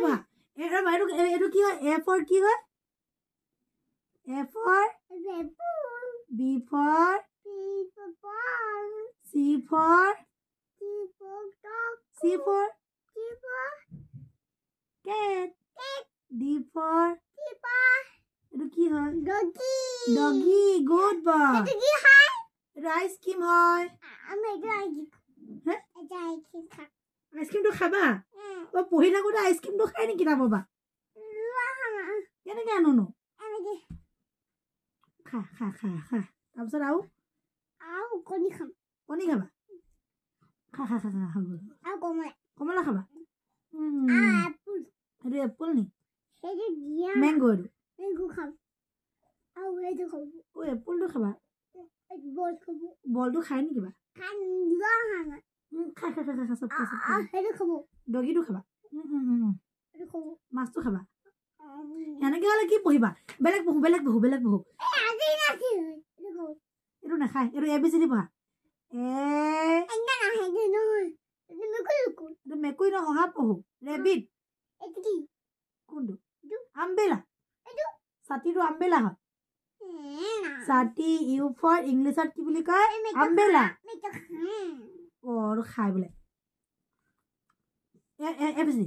পঢ়া এইটো কি হয় A for কি হয় A for B for C for cat D for এইটো কি হয় doggy good boy এইটো আইসক্রিম হয় আইসক্রিমটো খাবা ও পঢ়ি থাকোতে আইসক্রিমটো খাই নি কিতাপৰ পৰা কেনেকৈ আনোনো খা তাৰপিছত আৰু কণী খাবা খা কমলা খাবা এইটো এপল নি মেংগো এইটো এপলটো খাবা বলটো খাই নি কিবা খা চব ডগিটো খাবা মাছটো খাবা এনেকৈ হ'লে কি পঢ়িবা বেলেগ পঢ়ো এইটো নাখায় এইটো ABCD পঢ়া এইটো মেকুৰী ন অহা পঢ়ো ৰেবিট কোনটো আমবেলা ছাতিটো আমবেলা হয় ছাতি ইউ ফৰ ইংলিছত কি বুলি কয় আমবেলা আৰু খাই বোলে ABCD